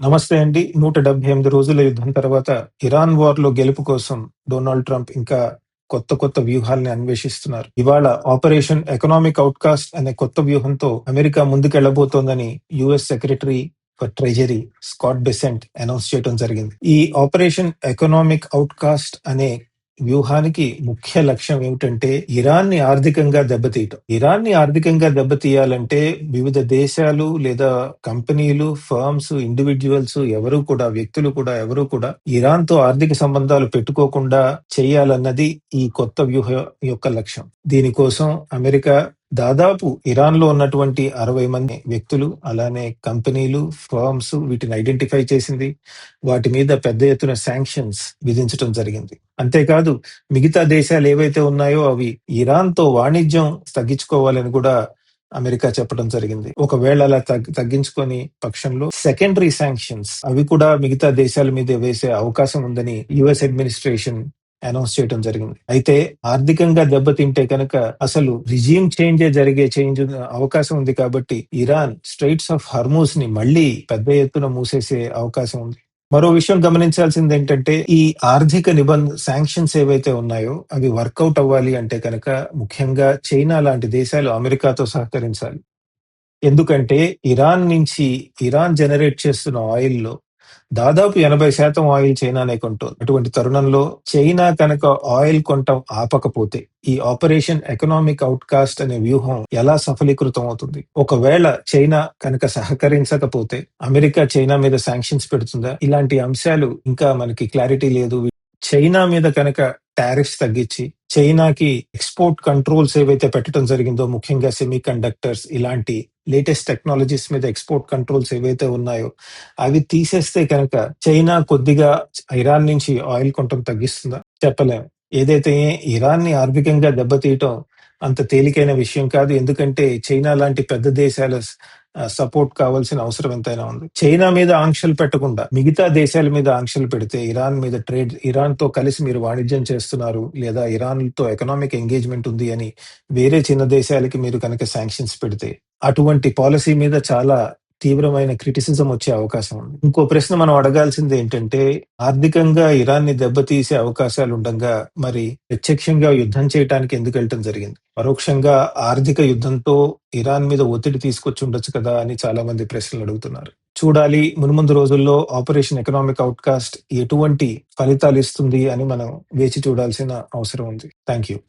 నమస్తే అండి. 178 రోజుల యుద్ధం తర్వాత ఇరాన్ వార్‌లో గెలుపు కోసం డొనాల్డ్ ట్రంప్ ఇంకా కొత్త వ్యూహాల్ని అన్వేషిస్తున్నారు. ఇవాళ ఆపరేషన్ ఎకనామిక్ ఔట్‌కాస్ట్ అనే కొత్త వ్యూహంతో అమెరికా ముందుకెళ్లబోతోందని US secretary for treasury Scott Bessent announce చేయడం జరిగింది. ఈ ఆపరేషన్ ఎకనామిక్ ఔట్‌కాస్ట్ అనే వ్యూహానికి ముఖ్య లక్ష్యం ఏమిటంటే ఇరాన్‌ని ఆర్థికంగా దెబ్బతీయటం. ఇరాన్‌ని ఆర్థికంగా దెబ్బతీయాలంటే వివిధ దేశాలు లేదా కంపెనీలు, ఫర్మ్స్, ఇండివిడ్యువల్స్ వ్యక్తులు కూడా ఎవరు కూడా ఇరాన్‌తో ఆర్థిక సంబంధాలు పెట్టుకోకుండా చేయాలన్నది ఈ కొత్త వ్యూహం యొక్క లక్ష్యం. దీనికోసం అమెరికా దాదాపు ఇరాన్‌లో ఉన్నటువంటి 60 మంది వ్యక్తులు, అలానే కంపెనీలు, ఫర్మ్స్ వీటిని ఐడెంటిఫై చేసింది. వాటి మీద పెద్ద ఎత్తున శాంక్షన్స్ విధించటం జరిగింది. అంతేకాదు మిగతా దేశాలు ఏవైతే ఉన్నాయో అవి ఇరాన్‌తో వాణిజ్యం తగ్గించుకోవాలని కూడా అమెరికా చెప్పడం జరిగింది. ఒకవేళ అలా తగ్గించుకొని పక్షంలో సెకండరీ శాంక్షన్స్ అవి కూడా మిగతా దేశాల మీద వేసే అవకాశం ఉందని యుఎస్ అడ్మినిస్ట్రేషన్ అనౌన్స్ చేయడం జరిగింది. అయితే ఆర్థికంగా దెబ్బతింటే కనుక అసలు రిజీమ్ జరిగే అవకాశం ఉంది కాబట్టి ఇరాన్ స్ట్రెయిట్స్ ఆఫ్ హర్మూస్ ని మళ్ళీ పెద్ద ఎత్తున మూసేసే అవకాశం ఉంది. మరో విషయం గమనించాల్సింది ఏంటంటే ఈ ఆర్థిక శాంక్షన్స్ ఏవైతే ఉన్నాయో అవి వర్కౌట్ అవ్వాలి అంటే కనుక ముఖ్యంగా చైనా లాంటి దేశాలు అమెరికాతో సహకరించాలి. ఎందుకంటే ఇరాన్ జనరేట్ చేస్తున్న ఆయిల్‌లో దాదాపు 80% ఆయిల్ చైనానే కొంటోంది. అటువంటి తరుణంలో చైనా కనుక ఆయిల్ కొనటం ఆపకపోతే ఈ ఆపరేషన్ ఎకనామిక్ ఔట్‌కాస్ట్ అనే వ్యూహం ఎలా సఫలీకృతం అవుతుంది? ఒకవేళ చైనా కనుక సహకరించకపోతే అమెరికా చైనా మీద శాంక్షన్స్ పెడుతుందా? ఇలాంటి అంశాలు ఇంకా మనకి క్లారిటీ లేదు. చైనా మీద కనుక టారిఫ్స్ తగ్గించి చైనాకి ఎక్స్‌పోర్ట్ కంట్రోల్స్ ఏవైతే పెట్టడం జరిగిందో ముఖ్యంగా సెమీ కండక్టర్స్ ఇలాంటి లేటెస్ట్ టెక్నాలజీస్ మీద ఎక్స్‌పోర్ట్ కంట్రోల్స్ ఏవైతే ఉన్నాయో అవి తీసేస్తే కనుక చైనా కొద్దిగా ఇరాన్ నుంచి ఆయిల్ కొనటం తగ్గిస్తుందా? చెప్పలేం. ఏదైతే ఇరాన్‌ని ఆర్థికంగా దెబ్బతీయటం అంత తేలికైన విషయం కాదు. ఎందుకంటే చైనా లాంటి పెద్ద దేశాల సపోర్ట్ కావాల్సిన అవసరం ఎంతైనా ఉంది. చైనా మీద ఆంక్షలు పెట్టకుండా మిగతా దేశాల మీద ఆంక్షలు పెడితే ఇరాన్‌తో కలిసి మీరు వాణిజ్యం చేస్తున్నారు లేదా ఇరాన్‌తో ఎకనామిక్ ఎంగేజ్‌మెంట్ ఉంది అని వేరే చిన్న దేశాలకి మీరు కనుక శాంక్షన్స్ పెడితే అటువంటి పాలసీ మీద చాలా తీవ్రమైన క్రిటిసిజం వచ్చే అవకాశం ఉంది. ఇంకో ప్రశ్న మనం అడగాల్సింది ఏంటంటే ఆర్థికంగా ఇరాన్ని దెబ్బతీసే అవకాశాలు ఉండగా మరి ప్రత్యక్షంగా యుద్ధం చేయడానికి ఎందుకు వెళ్ళటం జరిగింది? పరోక్షంగా ఆర్థిక యుద్ధంతో ఇరాన్ మీద ఒత్తిడి తీసుకొచ్చి ఉండొచ్చు కదా అని చాలా మంది ప్రశ్నలు అడుగుతున్నారు. చూడాలి మున్ముందు రోజుల్లో ఆపరేషన్ ఎకనామిక్ ఔట్‌కాస్ట్ ఎటువంటి ఫలితాలు ఇస్తుంది అని మనం వేచి చూడాల్సిన అవసరం ఉంది. థాంక్యూ.